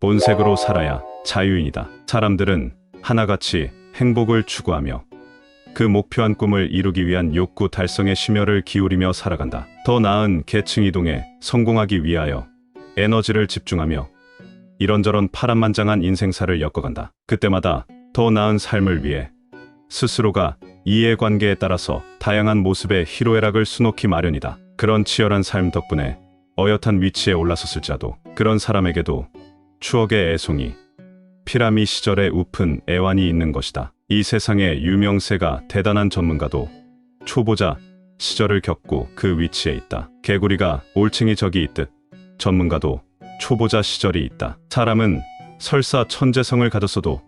본색으로 살아야 자유인이다. 사람들은 하나같이 행복을 추구하며 그 목표한 꿈을 이루기 위한 욕구 달성에 심혈을 기울이며 살아간다. 더 나은 계층 이동에 성공하기 위하여 에너지를 집중하며 이런저런 파란만장한 인생사를 엮어간다. 그때마다 더 나은 삶을 위해 스스로가 이해관계에 따라서 다양한 모습의 희로애락을 수놓기 마련이다. 그런 치열한 삶 덕분에 어엿한 위치에 올라섰을지라도 그런 사람에게도 추억의 애송이, 피라미 시절의 우픈 애환이 있는 것이다. 이 세상의 유명세가 대단한 전문가도 초보자 시절을 겪고 그 위치에 있다. 개구리가 올챙이 적이 있듯 전문가도 초보자 시절이 있다. 사람은 설사 천재성을 가졌어도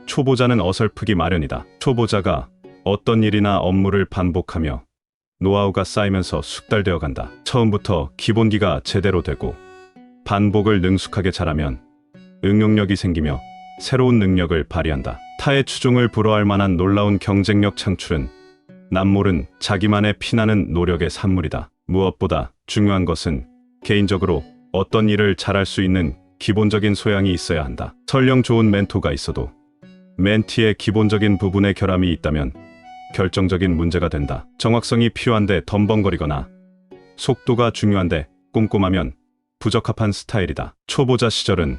초보자는 어설프기 마련이다. 초보자가 어떤 일이나 업무를 반복하며 노하우가 쌓이면서 숙달되어 간다. 처음부터 기본기가 제대로 되고 반복을 능숙하게 잘하면 응용력이 생기며 새로운 능력을 발휘한다. 타의 추종을 불허할 만한 놀라운 경쟁력 창출은 남모른 자기만의 피나는 노력의 산물이다. 무엇보다 중요한 것은 개인적으로 어떤 일을 잘할 수 있는 기본적인 소양이 있어야 한다. 설령 좋은 멘토가 있어도 멘티의 기본적인 부분에 결함이 있다면 결정적인 문제가 된다. 정확성이 필요한데 덤벙거리거나 속도가 중요한데 꼼꼼하면 부적합한 스타일이다. 초보자 시절은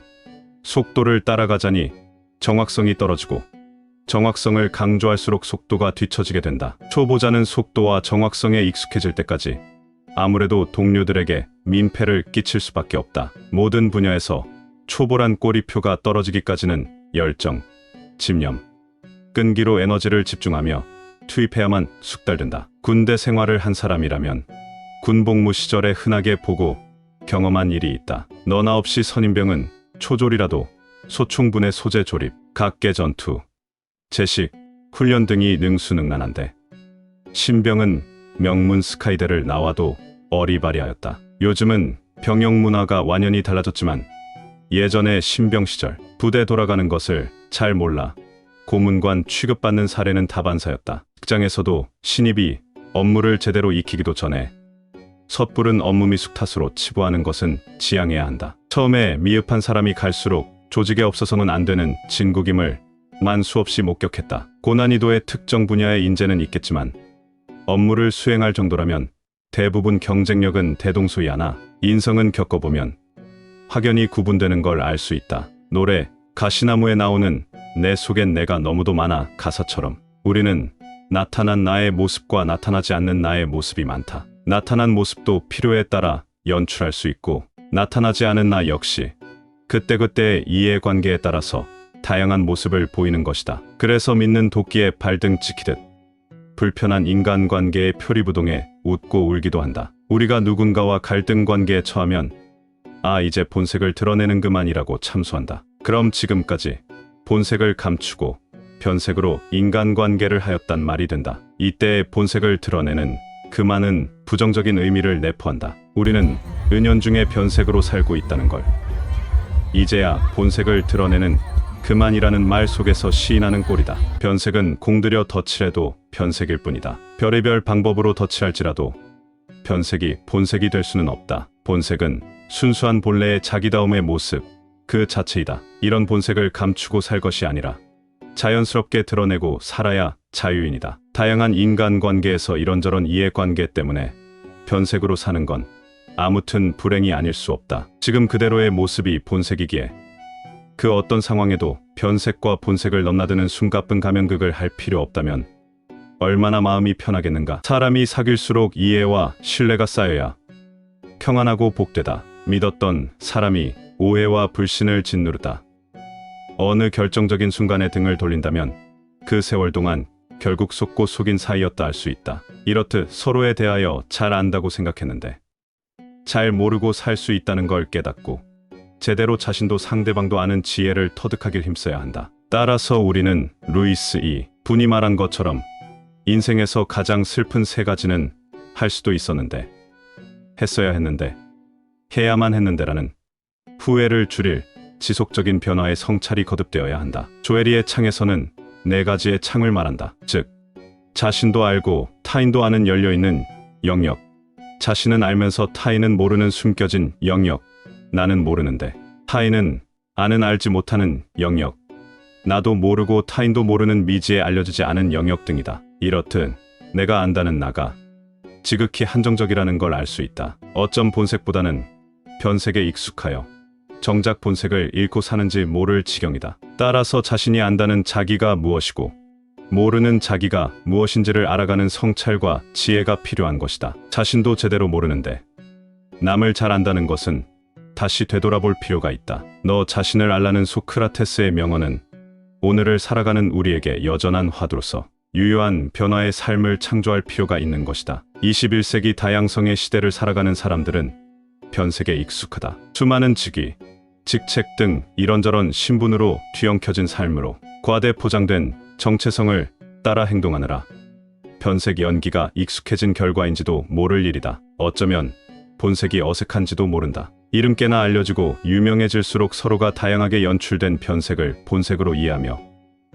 속도를 따라가자니 정확성이 떨어지고 정확성을 강조할수록 속도가 뒤처지게 된다. 초보자는 속도와 정확성에 익숙해질 때까지 아무래도 동료들에게 민폐를 끼칠 수밖에 없다. 모든 분야에서 초보란 꼬리표가 떨어지기까지는 열정, 집념, 끈기로 에너지를 집중하며 투입해야만 숙달된다. 군대 생활을 한 사람이라면 군복무 시절에 흔하게 보고 경험한 일이 있다. 너나 없이 선임병은 초졸이라도 소총분의 소재 조립, 각계 전투, 제식, 훈련 등이 능수능란한데 신병은 명문 스카이대를 나와도 어리바리하였다. 요즘은 병영 문화가 완연히 달라졌지만 예전의 신병 시절 부대 돌아가는 것을 잘 몰라 고문관 취급받는 사례는 다반사였다. 직장에서도 신입이 업무를 제대로 익히기도 전에 섣부른 업무 미숙 탓으로 치부하는 것은 지양해야 한다. 처음에 미흡한 사람이 갈수록 조직에 없어서는 안 되는 진국임을 만 수없이 목격했다. 고난이도의 특정 분야의 인재는 있겠지만 업무를 수행할 정도라면 대부분 경쟁력은 대동소이하나 인성은 겪어보면 확연히 구분되는 걸 알 수 있다. 노래 가시나무에 나오는 내 속엔 내가 너무도 많아 가사처럼 우리는 나타난 나의 모습과 나타나지 않는 나의 모습이 많다. 나타난 모습도 필요에 따라 연출할 수 있고 나타나지 않은 나 역시 그때그때의 이해관계에 따라서 다양한 모습을 보이는 것이다. 그래서 믿는 도끼에 발등 찍히듯 불편한 인간관계의 표리부동에 웃고 울기도 한다. 우리가 누군가와 갈등관계에 처하면 이제 본색을 드러내는 그만이라고 참소한다. 그럼 지금까지 본색을 감추고 변색으로 인간관계를 하였단 말이 된다. 이때의 본색을 드러내는 그만은 부정적인 의미를 내포한다. 우리는 은연중에 변색으로 살고 있다는 걸 이제야 본색을 드러내는 그만이라는 말 속에서 시인하는 꼴이다. 변색은 공들여 덧칠해도 변색일 뿐이다. 별의별 방법으로 덧칠할지라도 변색이 본색이 될 수는 없다. 본색은 순수한 본래의 자기다움의 모습 그 자체이다. 이런 본색을 감추고 살 것이 아니라 자연스럽게 드러내고 살아야 자유인이다. 다양한 인간관계에서 이런저런 이해관계 때문에 변색으로 사는 건 아무튼 불행이 아닐 수 없다. 지금 그대로의 모습이 본색이기에 그 어떤 상황에도 변색과 본색을 넘나드는 숨가쁜 가면극을 할 필요 없다면 얼마나 마음이 편하겠는가. 사람이 사귈수록 이해와 신뢰가 쌓여야 평안하고 복되다. 믿었던 사람이 오해와 불신을 짓누르다. 어느 결정적인 순간에 등을 돌린다면 그 세월 동안 결국 속고 속인 사이였다 할 수 있다. 이렇듯 서로에 대하여 잘 안다고 생각했는데 잘 모르고 살 수 있다는 걸 깨닫고 제대로 자신도 상대방도 아는 지혜를 터득하길 힘써야 한다. 따라서 우리는 루이스 분이 말한 것처럼 인생에서 가장 슬픈 세 가지는 할 수도 있었는데 했어야 했는데 해야만 했는데라는 후회를 줄일 지속적인 변화의 성찰이 거듭되어야 한다. 조에리의 창에서는 네 가지의 창을 말한다. 즉 자신도 알고 타인도 아는 열려있는 영역, 자신은 알면서 타인은 모르는 숨겨진 영역, 나는 모르는데 타인은 아는 알지 못하는 영역, 나도 모르고 타인도 모르는 미지에 알려지지 않은 영역 등이다. 이렇듯 내가 안다는 나가 지극히 한정적이라는 걸 알 수 있다. 어쩜 본색보다는 변색에 익숙하여 정작 본색을 잃고 사는지 모를 지경이다. 따라서 자신이 안다는 자기가 무엇이고 모르는 자기가 무엇인지를 알아가는 성찰과 지혜가 필요한 것이다. 자신도 제대로 모르는데 남을 잘 안다는 것은 다시 되돌아볼 필요가 있다. 너 자신을 알라는 소크라테스의 명언은 오늘을 살아가는 우리에게 여전한 화두로서 유효한 변화의 삶을 창조할 필요가 있는 것이다. 21세기 다양성의 시대를 살아가는 사람들은 변색에 익숙하다. 수많은 직위, 직책 등 이런저런 신분으로 뒤엉켜진 삶으로 과대 포장된 정체성을 따라 행동하느라 변색 연기가 익숙해진 결과인지도 모를 일이다. 어쩌면 본색이 어색한지도 모른다. 이름께나 알려지고 유명해질수록 서로가 다양하게 연출된 변색을 본색으로 이해하며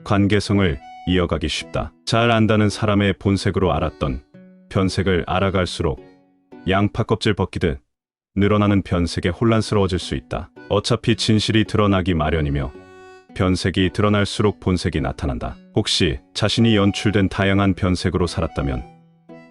관계성을 이어가기 쉽다. 잘 안다는 사람의 본색으로 알았던 변색을 알아갈수록 양파 껍질 벗기듯 늘어나는 변색에 혼란스러워질 수 있다. 어차피 진실이 드러나기 마련이며 변색이 드러날수록 본색이 나타난다. 혹시 자신이 연출된 다양한 변색으로 살았다면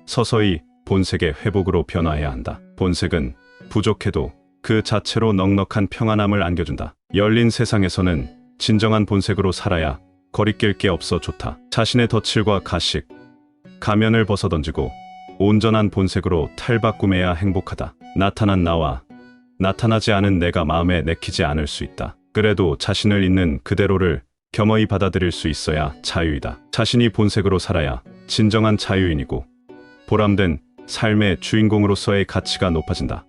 서서히 본색의 회복으로 변화해야 한다. 본색은 부족해도 그 자체로 넉넉한 평안함을 안겨준다. 열린 세상에서는 진정한 본색으로 살아야 거리낄 게 없어 좋다. 자신의 덧칠과 가식, 가면을 벗어던지고 온전한 본색으로 탈바꿈해야 행복하다. 나타난 나와 나타나지 않은 내가 마음에 내키지 않을 수 있다. 그래도 자신을 있는 그대로를 겸허히 받아들일 수 있어야 자유이다. 자신이 본색으로 살아야 진정한 자유인이고 보람된 삶의 주인공으로서의 가치가 높아진다.